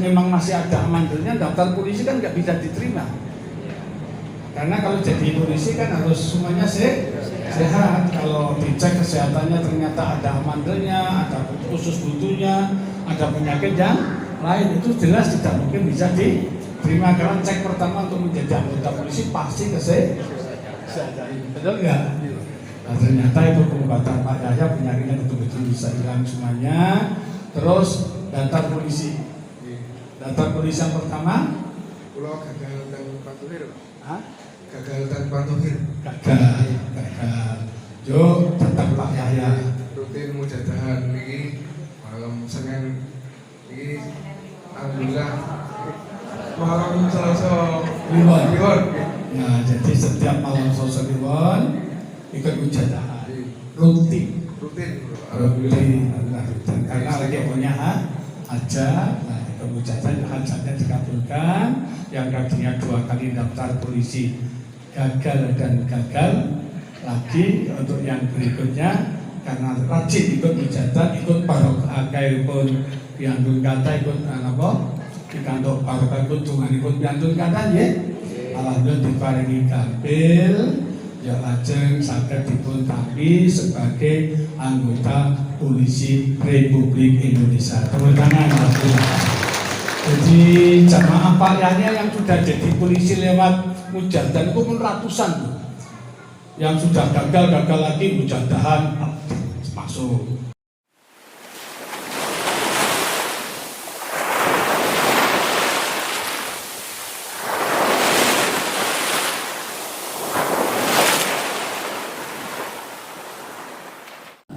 memang masih ada amandelnya, daftar polisi kan nggak bisa diterima. Karena kalau jadi polisi kan harus semuanya sehat. Kalau dicek kesehatannya ternyata ada amandelnya, ada usus buntunya, ada penyakit yang lain, itu jelas tidak mungkin bisa diterima. Karena cek pertama untuk menjadi anggota polisi pasti kesehatan. Betul nggak? Nah, ternyata itu pengobatan Pak Yahya penyakitnya betul-betul bisa hilang semuanya. Terus daftar polisi. Daftar polisi yang pertama, pulau gagal dan patuhir. Hah? Gagal dan patuhir. Gagal. Yo, tetap Pak Yahya. Rutin mujadahan ini malam Senin ini alhamdulillah malam Selasa Kliwon. Nah, jadi setiap malam Selasa Kliwon ikut mujadahan. Rutin. Karena lagi punya aja, nah kemudian hajatnya dikabulkan. Yang tadinya 2 kali daftar polisi gagal dan gagal lagi untuk yang berikutnya karena rajin ikut mujadat, ikut barokah pun piantun kata, ikut apa di kantor barokah pun tungan ikut piantun kata ya. Alhamdulillah diparingi kabil. Ya lajeng saged dipun tampi sebagai anggota Polisi Republik Indonesia. Tepuk tangan. Jadi jamaah Pak Yahya yang sudah jadi polisi lewat mujadah itu pun ratusan. Yang sudah gagal lagi mujadahan masuk.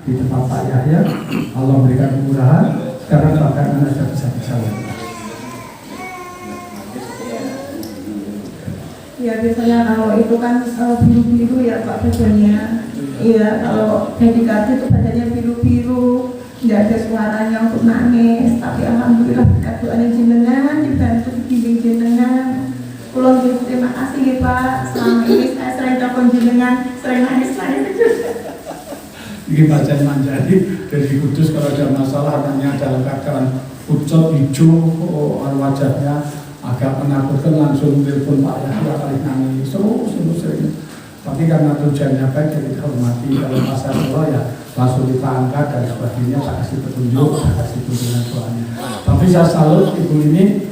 Di tempat Pak Yahya, Allah memberikan kemurahan. Sekarang bahkan Anda sudah bisa berjalan. Ya biasanya kalau itu kan biru-biru ya Pak badannya. Iya, kalau dedikasi itu badannya biru-biru, tidak ada suaranya untuk nangis. Tapi alhamdulillah berkat doanya jenengan, dibantu bimbing jenengan. Pulang terima kasih ya Pak. Selama ini saya sering telepon jenengan, sering nangis. Ini bacaan Manjari dari Kudus, kalau ada masalah anaknya dalam keadaan pucat hijau, wajahnya agak menakutkan, langsung telepon Pak Yahya kali nangis terus sering. Tapi karena tujuannya baik, jadi kita hormati. Kalau masalah ya langsung kita angkat dan sebagainya, saya kasih petunjuk, saya kasih tuntunan doanya. Tapi saya salut ibu ini,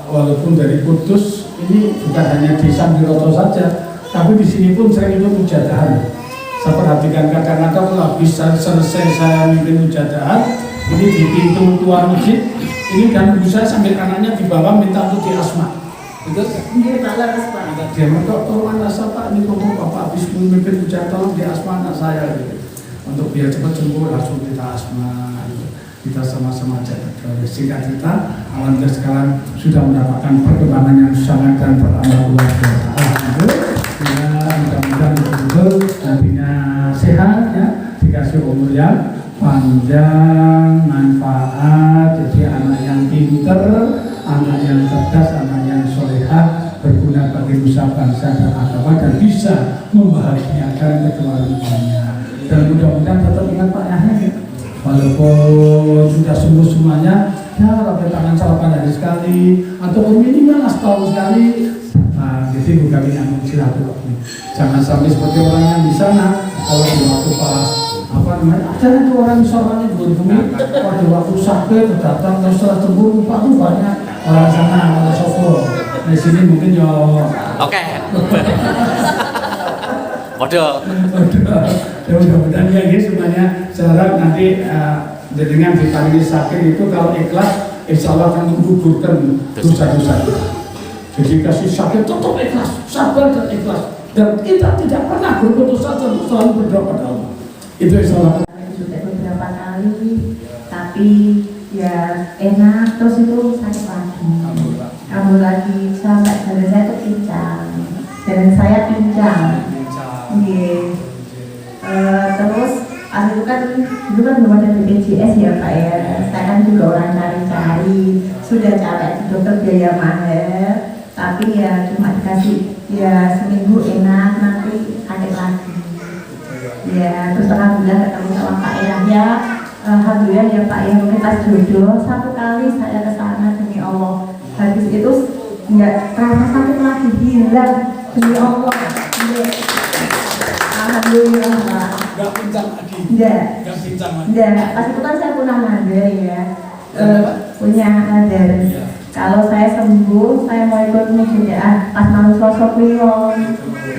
walaupun dari Kudus ini bukan hanya di Sambiroto saja, tapi di sini pun sering ikut mujadahan. Saya perhatikan kadang-kadang kalau habis selesai saya mimpin mujadahan, ini di pintu keluar masjid, ini dan ibu saya sambil anaknya di bawah minta untuk diasma. Betul? Iya, Pak Laras Pak. Dia minta tolong anak saya Pak, ini kok Bapak habis memimpin mujadahan, tolong diasma anak saya gitu. Untuk biar cepat sembuh langsung kita asma gitu. Kita sama-sama jaga. Singkat cerita, alhamdulillah sekarang sudah mendapatkan perkembangan yang sangat dan beramal luar biasa. Ya, mudah-mudahan betul-betul nantinya sehat ya, dikasih umur yang panjang, manfaat, jadi anak yang pinter, anak yang cerdas, anak yang solehah, berguna bagi nusa bangsa dan agama dan bisa membahagiakan kedua orangtuanya. Dan mudah-mudahan tetap ingat Pak Yahya, walaupun sudah sembuh semuanya, ya pakai tangan salapan hari sekali atau minimal setahun sekali. Nah, jadi bukan yang silaturahmi. Jangan sampai seperti orang yang di sana, kalau di waktu pas apa namanya, ada itu orang misalnya berbumi, pada waktu sakit datang terus setelah sembuh lupa tuh banyak orang sana, orang Solo. Di sini mungkin ya. Oke. Waduh. Ya mudah-mudahan ya semuanya. Saya harap nanti dengan diparingi sakit itu kalau ikhlas, insya Allah akan menggugurkan dosa-dosa kita. Jadi kasih sakit tetap ikhlas, sabar dan ikhlas, dan kita tidak pernah berputus asa untuk selalu berdoa pada Allah. Itu insya Allah. Sudah beberapa kali, tapi ya enak, terus itu sakit lagi. Kamu lagi sampai dada saya itu pincang, dan saya pincang. Terus itu kan belum ada BPJS ya Pak ya. Saya kan juga orang cari-cari, sudah capek di dokter biaya mahal. Tapi ya cuma dikasih ya seminggu enak, nanti sakit lagi. Ya terus alhamdulillah ketemu sama Pak Yahya. Alhamdulillah ya Pak ya, mungkin pas jodoh satu kali saya ke sana demi Allah. Enggak terasa sakit lagi, hilang demi Allah. Iya. Alhamdulillah Pak. Nggak pincang lagi. Enggak. Nggak pincang lagi. Enggak, pas itu kan saya punya nadar ya. Apa? Punya nadar. Iya. Kalau saya sembuh, saya mau ikut mujadah pas mau sosok Kliwon.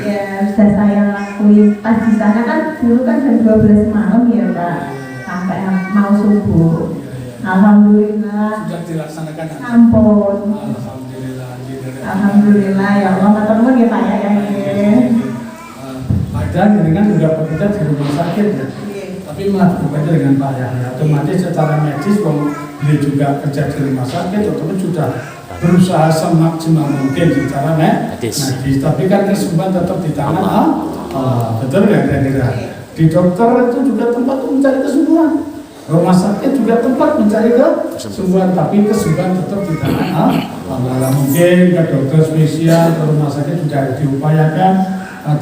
Ya, sudah saya lakuin. Pas di sana kan dulu kan jam 12 malam ya Pak, sampai mau subuh. Alhamdulillah. Sudah dilaksanakan. Ampun. Alhamdulillah. Alhamdulillah ya Allah, ketemu ya Pak ya. Padahal dengan sudah bekerja di rumah sakit ya. Tapi malah bekerja dengan Pak Yahya. Otomatis secara medis, dia juga kerja di rumah sakit, otomatis sudah berusaha semaksimal mungkin secara medis. Tapi kan kesembuhan tetap di tangan Allah. Betul ya kira-kira? Di dokter itu juga tempat mencari kesembuhan. Rumah sakit juga tempat mencari kesembuhan, tapi kesembuhan tetap di tangan Allah. Mungkin ke dokter spesial, ke rumah sakit sudah diupayakan,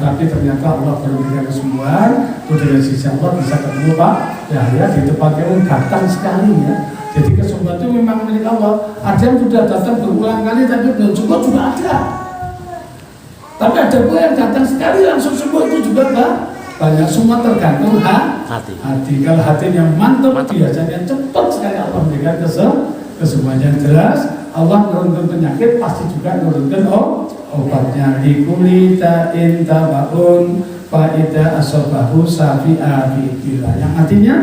tapi ternyata Allah memberikan kesembuhan. Itu dengan sisi Allah bisa ketemu Pak Yahya di tempat yang datang sekali ya. Jadi kesembuhan itu memang milik Allah. Ada yang sudah datang berulang kali tapi belum sembuh juga ada. Tapi ada pula yang datang sekali langsung sembuh, itu juga banyak. Semua tergantung hati. Kalau hatinya mantap biasanya cepat sekali Allah memberikan kesembuhan yang jelas. Allah menurunkan penyakit pasti juga menurunkan obatnya. Likulita intabaun faida asobahu safi'a bi'illah. Yang artinya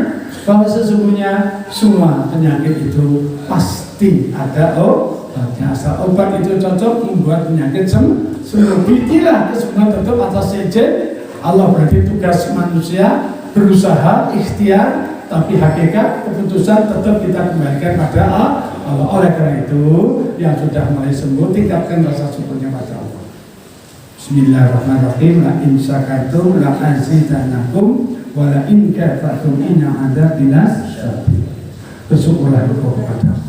bahwa sesungguhnya semua penyakit itu pasti ada obatnya. Asal obat itu cocok membuat penyakit sembuh. Bi'illah kesembuhan tetap atas sejen Allah. Berarti tugas manusia berusaha ikhtiar, tapi hakikat keputusan tetap kita kembalikan pada Allah. Oleh karena itu yang sudah mulai sembuh tingkatkan rasa syukurnya pada Allah. Bismillahirrahmanirrahim. La in syakartum la azidannakum wa la in kafartum inna adzabinas syadid. Bersyukurlah engkau kepada Allah,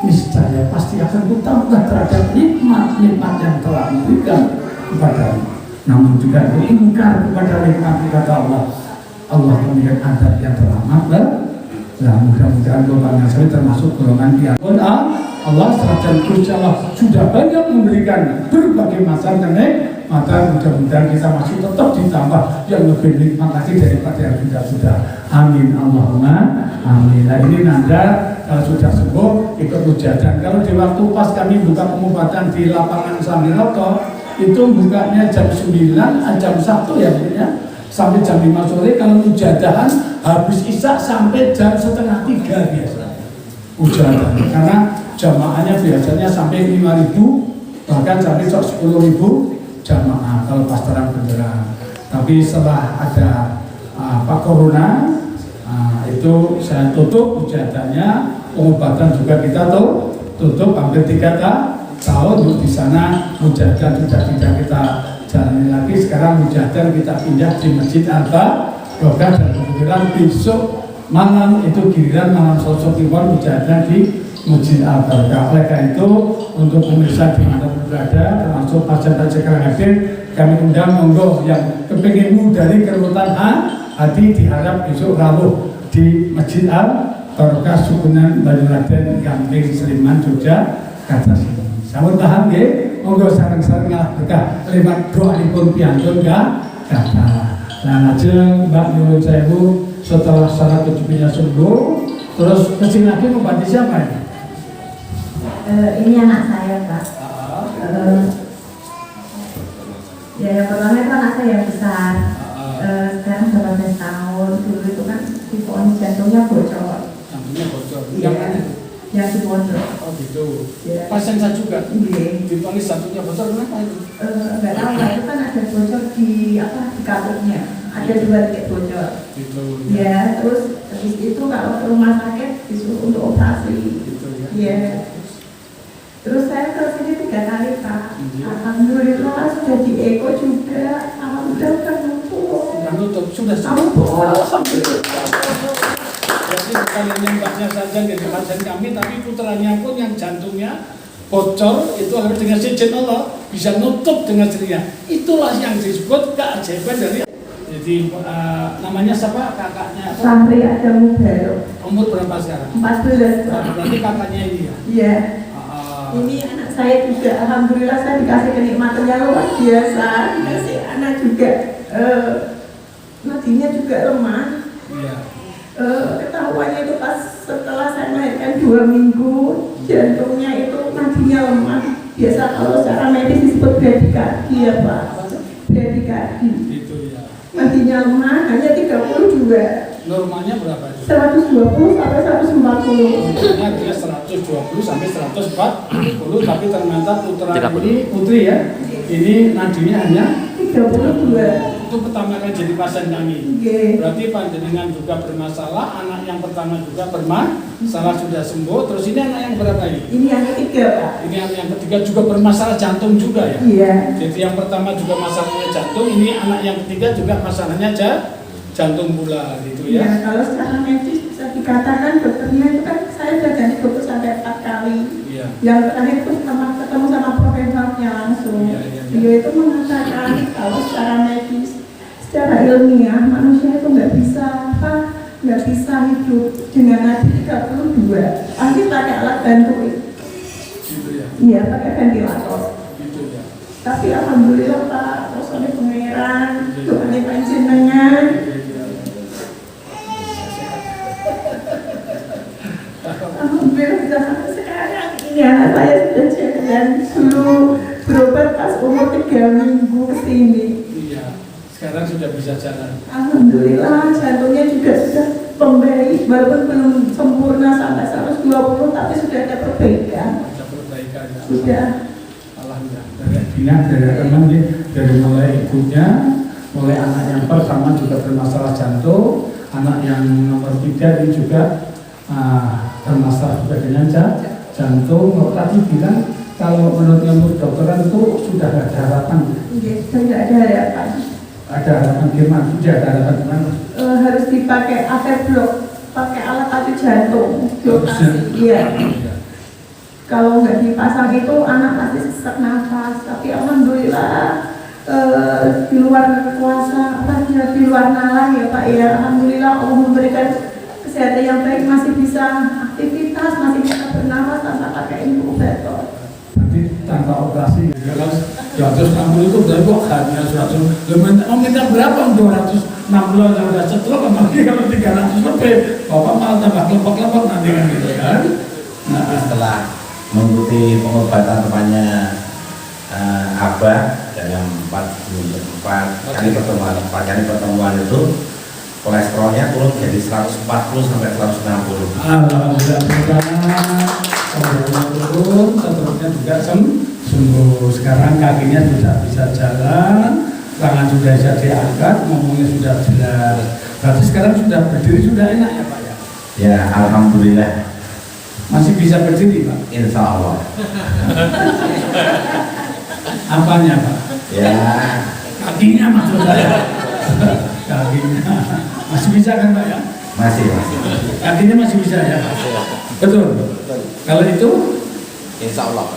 niscaya pasti akan bertambah terhadap nikmat-nikmat yang telah diberikan kepadamu. Namun juga ingkar kepada nikmat kata Allah, Allah memberikan adab yang terlalu berat. Nah, mudah-mudahan golongan saya termasuk golongan yang Allah serta Gusti Allah sudah banyak memberikan berbagai macam maka mudah-mudahan kita masih tetap ditambah yang lebih nikmat lagi daripada yang sudah. Amin Allahumma amin. Nah ini Nanda kalau sudah sembuh ikut mujadah. Kalau di waktu pas kami buka pengobatan di lapangan Samiroto itu bukanya jam 9, jam 1 ya punya sampai jam 5 sore. Kalau mujadahan habis isya sampai jam 2:30 biasanya mujadah, karena jamaahnya biasanya sampai 5.000 bahkan sampai 10.000 jamaah kalau pas terang benderang. Tapi setelah ada corona itu saya tutup mujadahnya, pengobatan juga kita tutup hampir 3 tahun di sana. Mujadah sudah tidak kita jalani lagi. Sekarang mujadah kita pindah di Masjid Al-Barokah, dan kemudian besok malam itu giliran malam sosok Kliwon mujadah di Masjid Al-Barokah. Oleh karena itu untuk pemirsa di mana berada termasuk pasien-pasien yang hadir kami undang monggo yang kepingin dari kerutan hati diharap besok rawuh di Masjid Al-Barokah Sukunan Banyuraden Gamping Sleman Jogja kata sini. Sampun paham nggih? Monggo sareng-sareng ngalah berkah lewat doanipun piyantun kata. Nah lajeng Mbak nyuwun sewu setelah syarat kecupinya sembuh terus kesini lagi membantu siapa ini? Ini anak saya Pak. Ya yang pertama itu anak saya yang besar. Sekarang 18 tahun. Dulu itu kan divonis jantungnya bocor. Jantungnya bocor. Iya. Yang di pondok. Oh gitu. Ya. Pasien saya juga. Iya. Divonis jantungnya bocor kenapa itu? Enggak tahu lah, itu kan ada bocor di di katupnya. Ada 2 titik bocor. Gitu. Ya, terus habis itu kalau ke rumah sakit disuruh untuk operasi. Gitu ya. Iya. Terus saya ke sini 3 kali Pak. Alhamdulillah sudah di eko juga. Alhamdulillah sudah nutup. Sudah sembuh. Alhamdulillah. Jadi bukan hanya mbaknya saja yang jadi pasien kami, tapi putranya pun yang jantungnya bocor itu harus dengan izin Allah bisa nutup dengan ceria. Itulah yang disebut keajaiban dari. Jadi namanya siapa kakaknya? Sampai ada muda. Umur berapa sekarang? 14. Berarti kakaknya ini ya? Iya. Ini anak saya juga alhamdulillah saya dikasih kenikmatan yang luar biasa, dikasih anak juga, nadinya juga lemah. Iya. Ketahuannya itu pas setelah saya melahirkan 2 minggu, jantungnya itu nadinya lemah. Biasa kalau secara medis disebut bradikardi ya Pak, bradikardi. Itu ya. Nadinya lemah hanya 32. Normalnya berapa? 120 sampai 140. Normalnya dia 120 sampai 140, tapi ternyata putra ini putri ya. Ini nadinya hanya 32. itu pertama kali jadi pasien kami. Okay. Berarti panjenengan juga bermasalah, anak yang pertama juga bermasalah sudah sembuh. Terus ini anak yang berapa ini? Ini yang ketiga Pak. Ini anak yang ketiga juga bermasalah jantung juga ya. Iya. Jadi yang pertama juga masalahnya jantung, ini anak yang ketiga juga masalahnya jantung pula gitu Ya, ya. kalau secara medis bisa dikatakan dokternya itu kan saya sudah ganti dokter sampai 4 kali. Iya. Yang terakhir itu ketemu sama profesornya langsung. Iya. Beliau itu mengatakan kalau secara medis, secara ilmiah manusia itu nggak bisa hidup dengan nadi 32. Pasti pakai alat bantu. Gitu ya. Iya, pakai ventilator. Gitu ya. Tapi alhamdulillah Pak, terus ada pangeran, doanya panjenengan. Alhamdulillah bisa sampai sekarang. Ini anak saya sudah jalan dulu berobat pas umur 3 minggu kesini. Iya. Sekarang sudah bisa jalan. Alhamdulillah jantungnya juga sudah membaik, walaupun belum sempurna sampai 120, tapi sudah ada perbaikan. Ada perbaikan ya. Sudah. Alhamdulillah. dari teman dari mulai ibunya, mulai anak yang pertama juga bermasalah jantung, anak yang nomor 3 ini juga bermasalah juga dengan jantung. Tadi bilang kalau menurut ilmu kedokteran itu sudah ada harapan. Sudah ada harapan. Ada harapan gimana? Sudah ada harapan gimana? Harus dipakai block, pakai alat api jantung. Iya. Kalau nggak dipasang itu anak pasti sesak nafas. Tapi alhamdulillah di luar kuasa, di luar nalar ya Pak ya. Alhamdulillah Allah memberikan kesehatan yang baik, masih bisa aktivitas, masih bisa bernafas tanpa pakai inkubator. Nanti tanpa operasi 260 itu udah kok hanya 100. Mau minta berapa? 260 aja udah setruk, apalagi kalau 300 lebih. Bapak malah tambah kelompok-kelompok nanti kan gitu kan. Nah, setelah mengikuti pengobatan temannya Abah dalam 4 kali pertemuan itu, kolesterolnya turun jadi 140 sampai 160. Alhamdulillah turun, seterusnya juga sembuh. Sekarang kakinya sudah bisa jalan, tangan sudah bisa diangkat, ngomongnya sudah jelas. Berarti sekarang sudah berdiri sudah enak ya Pak ya? Ya alhamdulillah. Masih bisa berdiri Pak? Insya Allah. Apanya Pak? Ya. Kakinya maksud saya. Kakinya masih bisa kan Pak ya? Masih. Kakinya masih bisa ya? Betul. Kalau itu? Insya Allah.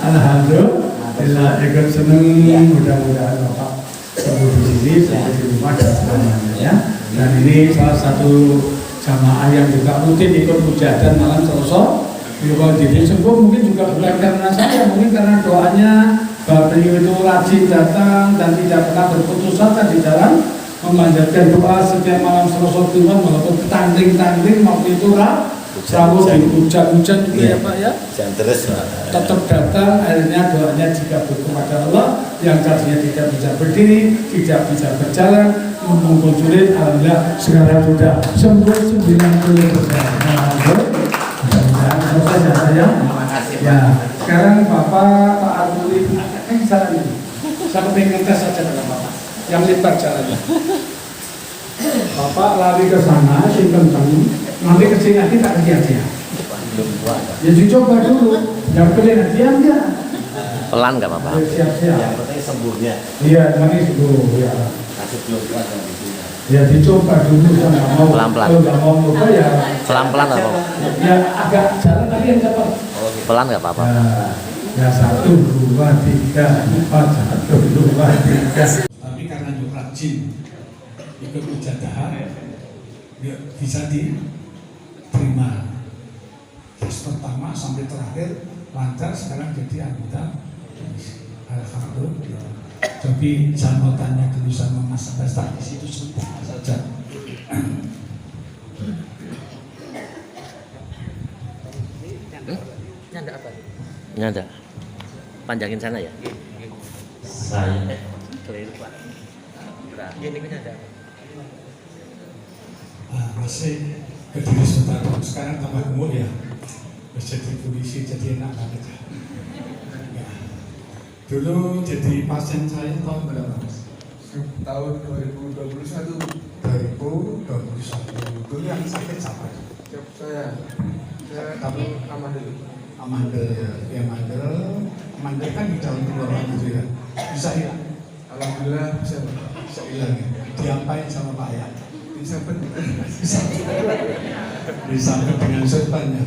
Alhamdulillah, ikut seneng. Mudah-mudahan Bapak sembuh di sini, sembuh di rumah dan semuanya ya. Dan ini salah satu jamaah yang juga rutin ikut hujatan malam Selasa. Kalau jadi sembuh mungkin juga bukan karena saya, mungkin karena doanya Bapak itu rajin datang dan tidak pernah berputus asa di dalam memanjatkan doa setiap malam Selasa Kliwon, walaupun tanding-tanding waktu itu selalu hujan-hujan juga ya Pak ya. Terus Tetap datang, akhirnya doanya dikabul kepada Allah. Yang tadinya tidak bisa berdiri, tidak bisa berjalan, mumpung sulit, alhamdulillah sekarang sudah sembuh 90%. Mudah-mudahan selesai ya saya. Ya, sekarang Bapak Pak Arturi jalan ini. Saya pengen tes saja dengan Bapak. Yang lebar jalannya. Bapak lari ke sana, simpen nanti ke sini lagi tak kerja dia. Ya dicoba dulu, yang penting diam ya. Pelan nggak apa-apa? Siap-siap. yang penting sembuhnya. Iya, nanti sembuh ya. Kasih belum kuat yang di sini. Ya dicoba dulu, saya nggak mau. Pelan-pelan. Kalau nggak mau coba ya. Pelan-pelan nggak apa-apa? Ya agak jalan tadi yang cepat. Pelan nggak apa-apa? Ya 1, 2, 3, 4, 1, 2, 3. Tapi karena juga rajin ikut mujadahan, bisa diterima. tes pertama sampai terakhir lancar, sekarang jadi anggota polisi. Alhamdulillah. Tapi saya mau tanya dulu sama Mas Abbas di situ sebentar saja. Nyanda apa? Nyanda. Panjangin sana ya. Saya Keliru Pak. Ini nyanda. Masih berdiri sebentar, sekarang tambah gemuk ya. Jadi polisi jadi enak banget. Ya. Dulu jadi pasien saya tahun berapa Mas? Tahun 2021. 2021. Dulu yang sakit siapa? Saya Tapi Amandel. Amandel kan di dalam keluarga gitu ya. Bisa hilang. Alhamdulillah bisa. Bisa hilang ya. Diapain sama Pak ya? Disabet. Disabet dengan sorban ya.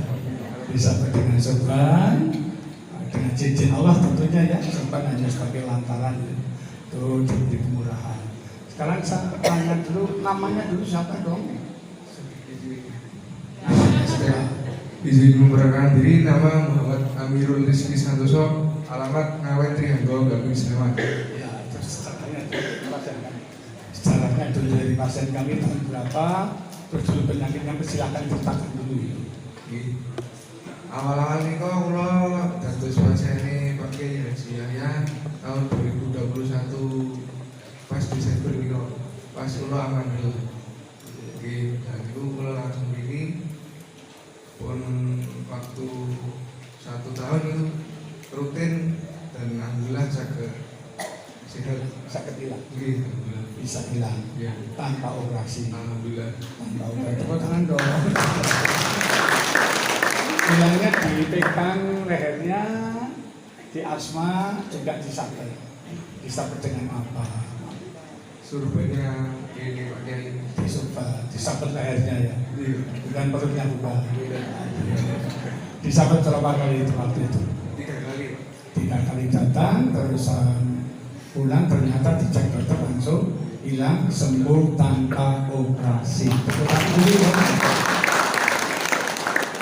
Disabet dengan sorban, dengan cincin Allah tentunya ya. Sorban hanya sebagai lantaran itu diberi kemurahan. Sekarang saya tanya dulu, namanya dulu siapa dong? Izin memperkenalkan diri, nama Muhammad Amirul Rizky Santoso, alamat Ngawen Trihanggo, Gamping Sleman. Ya, terus sejarahnya dulu dari pasien kami tahun berapa, terus dulu penyakitnya silakan ceritakan dulu. Awal-awal ini kok kalau dados pasien ini pakai Yahya tahun 2021 pas Desember ini kok pas kalau aman dulu. Dan itu kalau langsung ini pun waktu 1 tahun itu rutin dan alhamdulillah Sakit hilang, alhamdulillah bisa hilang ya, tanpa operasi. alhamdulillah. Tanpa operasi. Tepuk tangan dong. Hilangnya dipegang lehernya, di asma juga disabet. Disabet dengan apa? Surveinya ini Pak Kiai. Disabet lehernya ya, Iya. bukan perutnya bukan. Disabet berapa kali itu waktu itu? 3 kali. 3 kali datang, terus pulang ternyata dicek dokter langsung hilang, sembuh tanpa operasi. Tepuk tangan dulu, ya.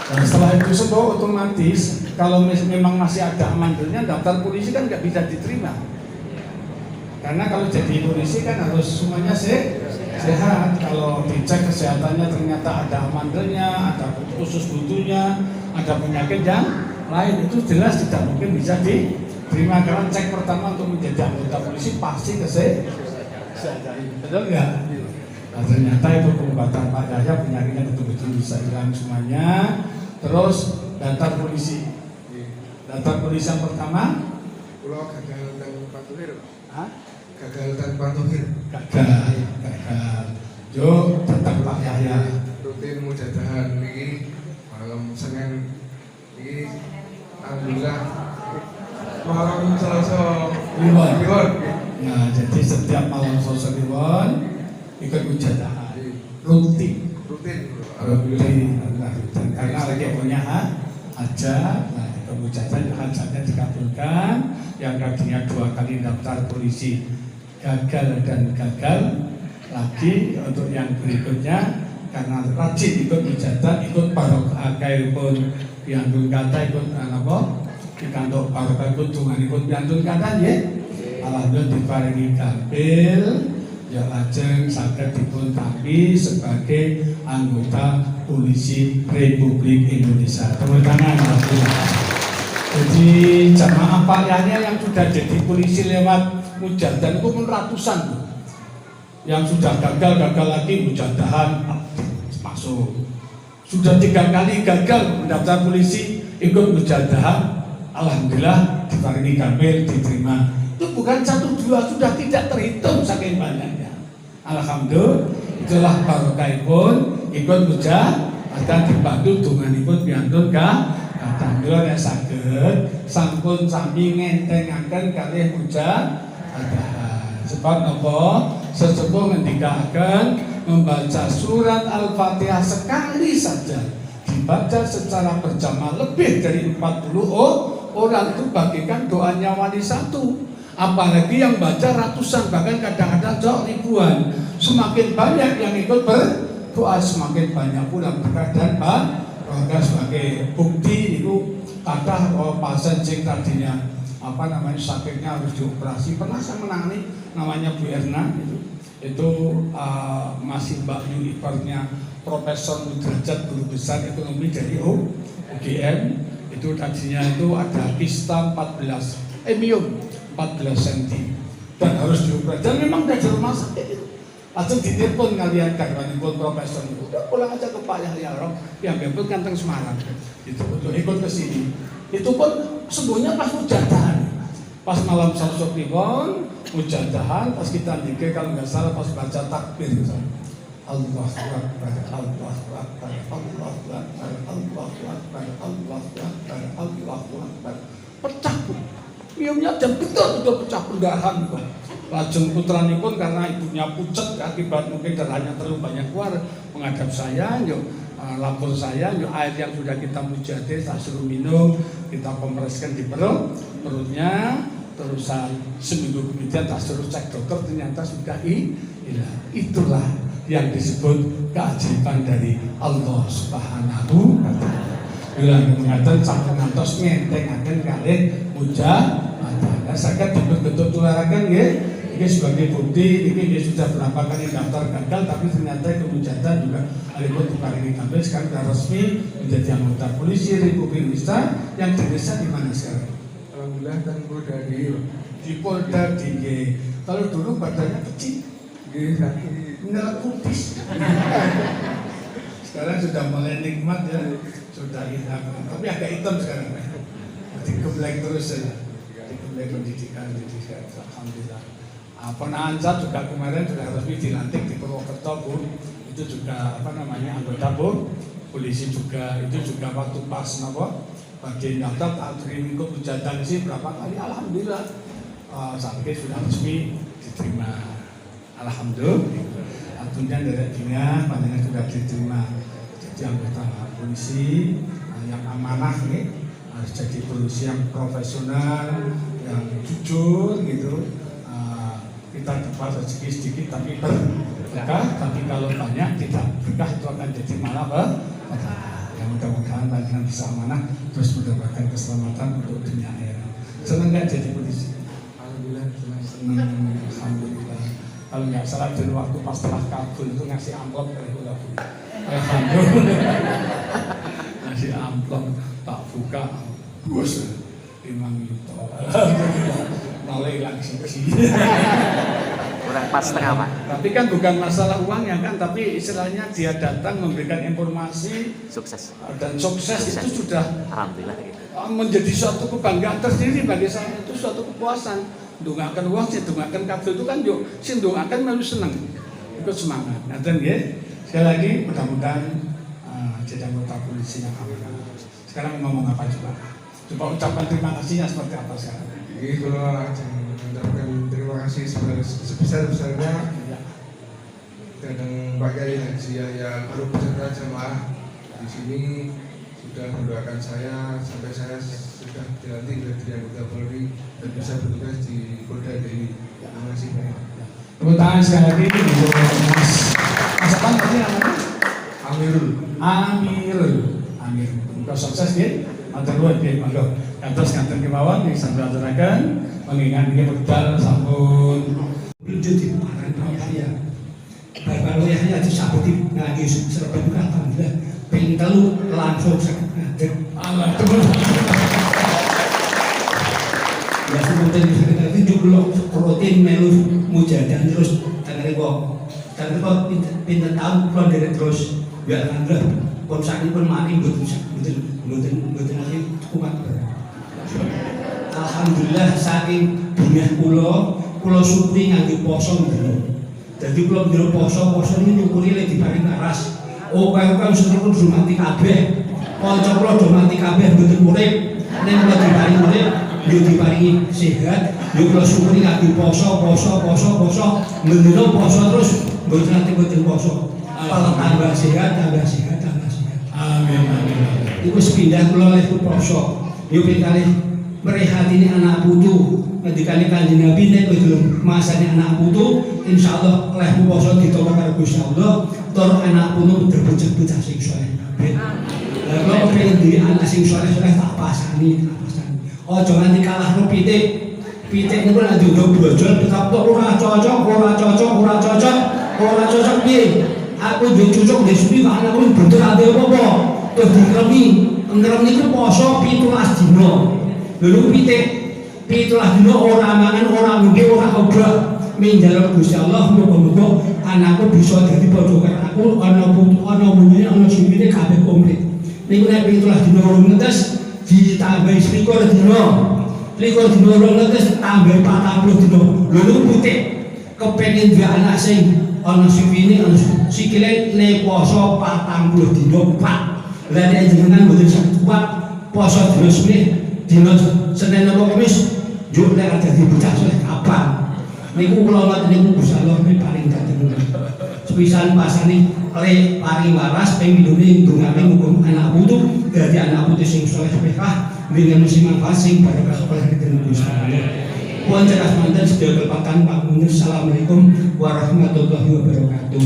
Dan setelah itu sembuh otomatis kalau memang masih ada amandelnya, daftar polisi kan nggak bisa diterima. Karena kalau jadi polisi kan harus semuanya sehat. Kalau dicek kesehatannya ternyata ada amandelnya, ada usus buntunya, ada penyakit yang lain, itu jelas tidak mungkin bisa diterima. Karena cek pertama untuk menjadi anggota polisi pasti kesehatan. Betul nggak? Nah, ternyata itu pengobatan Pak Yahya penyakitnya betul-betul bisa hilang semuanya. Terus daftar polisi. Daftar polisi yang pertama, Pulau gagal tanpa tuhir. Hah? Gagal tanpa tuhir. Gagal. Yo, tentang Pak Yahya. Rutin mujadahan ini malam Senin ini alhamdulillah malam Selasa Kliwon. Kliwon. Nah, jadi setiap malam Selasa Kliwon ikut mujadahan. Rutin. Dan karena lagi punya hajat, nah kemudian hajatnya dikabulkan. Yang tadinya 2 kali daftar polisi gagal dan gagal lagi untuk yang berikutnya karena rajin ikut mujadah, ikut barokah pun piantun kata ikut apa dikantuk barokah ikut tungan ikut piantun kata ya. Alhamdulillah diparingi gampil ya lajeng saged dipun tampi sebagai anggota Polisi Republik Indonesia. Tepuk tangan. Jadi jamaah Pak Yahya yang sudah jadi polisi lewat mujadah itu pun ratusan tuh. Yang sudah gagal lagi mujadahan masuk. Sudah 3 kali gagal mendaftar polisi ikut mujadahan, alhamdulillah diparingi gampil diterima. Itu bukan 1, 2, sudah tidak terhitung saking banyaknya. Alhamdulillah, itulah barokahipun ikut mujadah akan dibantu donganipun piantun alhamdulillah ya saged sampun sami ngentengaken kalih mujadah. Sebab apa? Sesepuh ngendikaken membaca surat Al-Fatihah sekali saja dibaca secara berjamaah lebih dari 40 orang itu bagikan doanya wali 1. Apalagi yang baca ratusan, bahkan kadang-kadang ribuan. Semakin banyak yang ikut berdoa, semakin banyak pula berkah dan maka sebagai bukti itu kata pasien sing tadinya sakitnya harus dioperasi. Pernah saya menangani namanya Bu Erna itu masih Mbak Yu ibaratnya Profesor Derajat Guru Besar Ekonomi dari UGM. Itu tadinya itu ada kista 14 cm dan harus dioperasi dan memang dari rumah sakit itu. Langsung ditelepon kalian karwanipun profesor itu, udah pulang aja ke Pak Yahya Roh yang gabut kan teng Semarang itu untuk ikut ke sini. Itu pun sembuhnya pas mujadahan, pas malam Sabtu Kliwon mujadahan, pas kita nikah kalau nggak salah pas baca takbir Allahu Akbar, Allahu Akbar, Allahu Akbar, Allahu Akbar, Allahu Akbar, Allahu Akbar, pecah pun. Biumnya jam betul pecah pendahan kok. Lajeng putranipun karena ibunya pucat akibat mungkin darahnya terlalu banyak keluar menghadap saya, lapor saya, air yang sudah kita mujadir tak suruh minum, kita kompreskan di perutnya, terusan seminggu kemudian tak suruh cek dokter ternyata sudah hilang. Itulah yang disebut keajaiban dari Allah Subhanahu wa Ta'ala. Bila mengatakan sampai ngantos ngentengaken kalih mujahadah. Saged dipun tularaken nggih. Ini sebagai bukti, ini sudah berapa kali daftar gagal, tapi ternyata kemujahadah juga alipun diparingi kabeh sekarang sudah resmi menjadi anggota polisi Republik Indonesia yang desa di mana sekarang? Alhamdulillah kan Polda di Polda D. Kalau dulu badannya kecil, nggak kutis. Sekarang sudah mulai nikmat ya, sudah hitam, tapi agak hitam sekarang. Digembleng terus ya, digembleng pendidikan, alhamdulillah. Penanza juga kemarin sudah resmi dilantik di Purwokerto Bu, itu juga anggota Bu, polisi juga itu juga waktu pas bagian daftar tak terima ikut ujian sih berapa kali, alhamdulillah sampai sudah resmi diterima, alhamdulillah. Tentunya dari dunia pandangan sudah diterima jadi anggota polisi yang amanah nih, harus jadi polisi yang profesional, yang jujur gitu. Kita dapat rezeki sedikit tapi berkah, tapi kalau banyak tidak berkah itu akan jadi malah berkah. Yang mudah-mudahan panjenengan bisa amanah terus mendapatkan keselamatan untuk dunia akhirat. Senang nggak jadi polisi? Alhamdulillah senang, alhamdulillah. Kalau nggak salah dulu waktu pas setelah kabul itu ngasih amplop dari Pulau. Alhamdulillah. Ngasih amplop tak buka, bos 5 juta. Mulai langsung ke sini. Kurang pas setengah Pak. Tapi kan bukan masalah uangnya kan, tapi istilahnya dia datang memberikan informasi Sukses. dan sukses. Itu sudah Alhamdulillah gitu. Menjadi suatu kebanggaan tersendiri bagi saya, itu suatu kepuasan. Dongakan uang, sih dongakan kabel itu kan yuk, sih dongakan malu senang, ikut semangat. Nah dan ya, sekali lagi mudah-mudahan jadi anggota polisi yang amanah. Sekarang ngomong apa coba? Coba ucapkan terima kasihnya seperti apa sekarang? Jadi kalau mengucapkan terima kasih sebesar-besarnya dan Pak Kiai Haji Yahya Arif beserta jamaah di sini sudah mendoakan saya sampai saya sudah dilantik menjadi anggota Polri dan bisa bertugas di Polda DI. Terima kasih banyak. Tepuk tangan sekali lagi untuk Mas apa tadi namanya? Amirul. Amir. Untuk sukses ya. Matur nuwun nggih, monggo. Kantos ngaten kemawon ing sampeyan aturaken mengingat nggih wekdal sampun Wujud di paran Yahya. Bapak Yahya disabeti ngangge serba buka alhamdulillah. Ping 3 langsung saged ngadeg. Alhamdulillah. Ya sebutin sekitar 70 rutin melu mujadah terus tanggal kok. Tanggal kok pinter tahun kula derek terus. Ya alhamdulillah. Pun sakipun mari mboten lagi kumat. Alhamdulillah saking dunia kula syukuri nganggo poso ndelo. Dadi kula ndelo poso ini nyukuri lek diparing waras. Kaya sedherek kudu mati kabeh. Kanca kula do mati kabeh mboten urip. Nek kula diparing urip, yo diparingi sehat, yo kula syukuri nganggo poso. Ndelo poso terus mboten poso. Tambah sehat. Amin. Iku sepindah kula lek poso. Yo pinkalih merihatini anak putu. Ngendikane Kanjeng Nabi nek kowe masane anak putu, insyaallah lehmu poso ditolak karo Gusti Allah, tur anak putu berbocah-bocah sing saleh. Kalau pengen di anak sing soleh-soleh tak pasani. Oh jangan dikalah no pitik. Pitik niku nek diundang brojol ditakok ora cocok piye. Aku duwe cucuk ndek suwi kok anakku bentuk ade apa-apa. Terus dikremi. Ngrem niku poso 17 dina. Lho pitik 17 dina ora mangan, ora ngombe, ora obah. Minjaluk Gusti Allah muga-muga anakku bisa dadi padha karo aku ana putu ana bunyi ana sipine kabeh komplit. Niku nek 17 dina urung netes ditambahi 21 dina. 21 dina urung netes tambah 40 dina. Lho niku pitik kepengin duwe anak sing ana sipine ana sikile le poso 40 dina pak. Lah nek jenengan mboten saged kuat poso dina Senin apa Kamis yo nek dadi bocah soleh kapan? Niku kula wonten niku Gusti Allah paling dateng. Sepisan pasane le paring waras pemindune ndongake muga anak putu dadi anak putu sing saleh sepekah dengan musiman fasing barokah sekolah dengan Gusti Allah. Puan ceras manten sedaya kepatan Pak Munir. Assalamualaikum warahmatullahi wabarakatuh.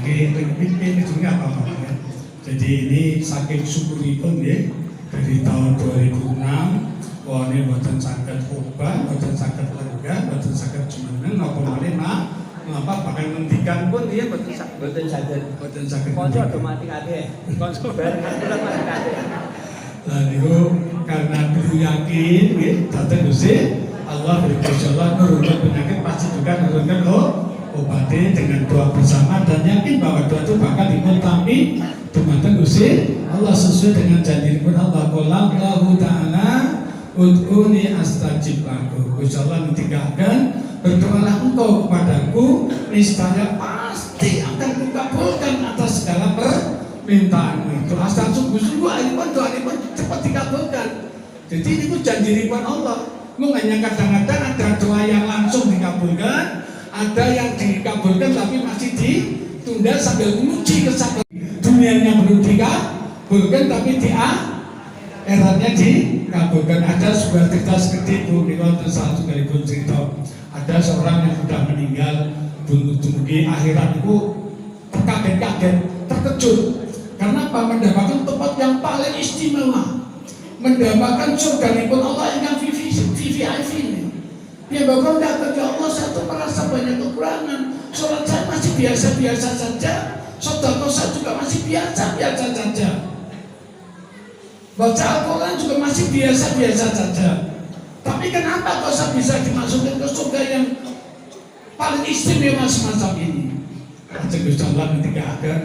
Ini juga apa-apa ya. Jadi ini saking syukuripun ya. Dari tahun 2006, wah ini buatan sakit ubah, buatan sakit lega, buatan sakit cuman, apa malih ngapa pakai mendikan pun dia buatan sakit. Konco do mati kabeh. Konco bareng kula mati kabeh. Lah niku karena dulu yakin nggih dateng Gusti Allah berkejalan nurunkan penyakit pasti juga nurunkan obatnya dengan doa bersama dan yakin bahwa doa itu bakal dimultami dumateng Gusti Allah sesuai dengan janji pun Allah qala Allahu ta'ala ud'uni astajib lakum. Gusti Allah mentinggalkan berdoalah engkau kepadaku niscaya pasti akan kukabulkan atas segala permintaanmu itu. Asal sungguh-sungguh ayat doa ini cepat dikabulkan. Jadi ini pun janji Allah. Hanya kadang-kadang ada doa yang langsung dikabulkan, ada yang dikabulkan tapi masih ditunda sambil menguji kesabaran. Dunianya belum dikabulkan tapi di akhiratnya dikabulkan. Ada sebuah cerita seperti itu di waktu saat sekalipun cerita. Ada seorang yang sudah meninggal, di akhirat itu terkaget-kaget, terkejut. Karena apa? Mendapatkan tempat yang paling istimewa, mendapatkan surga pun Allah yang VVIP ini. Ya bahkan datang ke Allah satu merasa banyak kekurangan. Sholat saya masih biasa-biasa saja, sedekah saya juga masih biasa-biasa saja, baca Al-Quran juga masih biasa-biasa saja. Tapi kenapa kok saya bisa dimasukkan ke surga yang paling istimewa semacam ini? Gusti Allah ketika akan,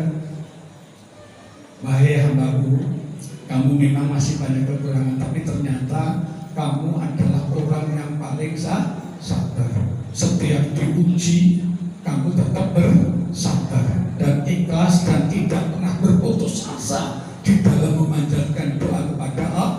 wahai hambaku, kamu memang masih banyak kekurangan, tapi ternyata kamu adalah orang yang paling sabar. Setiap diuji, kamu tetap bersabar dan ikhlas dan tidak pernah berputus asa di dalam memanjatkan doa kepada Allah.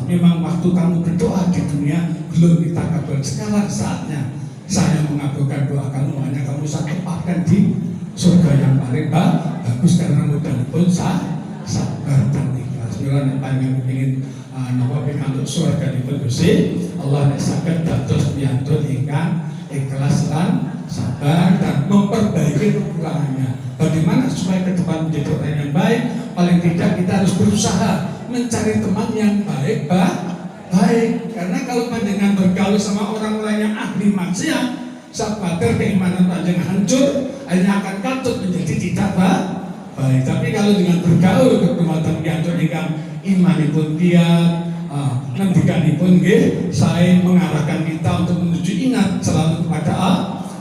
Memang waktu kamu berdoa di dunia belum kita kabul. Sekarang saatnya saya mengabulkan doa kamu, hanya kamu saya tempatkan di surga yang paling bagus karena mudah pun sabar dan ikhlas. Mila nek panjenengan kepengin napa pikantuk surga dipun Gusti Allah nek saged dados piyantun ingkang ikhlas lan sabar dan memperbaiki kekurangannya. Bagaimana supaya ke depan menjadi orang yang baik? Paling tidak kita harus berusaha mencari teman yang baik. Karena kalau panjenengan bergaul sama orang-orang yang ahli maksiat, khawatir keimanan panjenengan hancur, hanya akan katut menjadi tidak baik. Tapi kalau dengan bergaul kekuatan piyantun ingkang imanipun kiat, ngendikanipun nggih saya mengarahkan kita untuk menuju ingat selalu kepada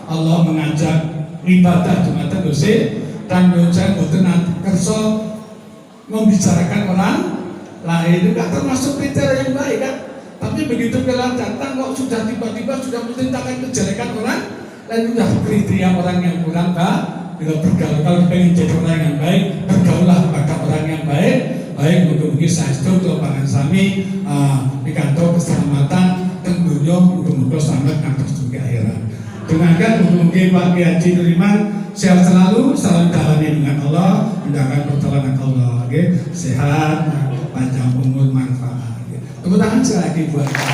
Allah, mengajak ibadah dumateng Gusti dan saya mboten kersa membicarakan orang lain itu kan termasuk kriteria yang baik kan. Tapi begitu kalian datang kok sudah tiba-tiba sudah menceritakan kejelekan orang lain, sudah kriteria orang yang kurang bila bergaul. Kalau ingin jadi orang yang baik, bergaullah kepada orang yang baik. Mugi-mugi saestu kula pangan sami pikantuk keselamatan teng donya, mugi-mugi selamat ngantos dugi akhirat. Dengarkan mugi-mugi Pak Kiai Haji Nuriman sehat selalu, salam dalami dengan Allah, mendapatkan pertolongan Allah, sehat, panjang umur, manfaat. Tepuk tangan sekali lagi buat Pak.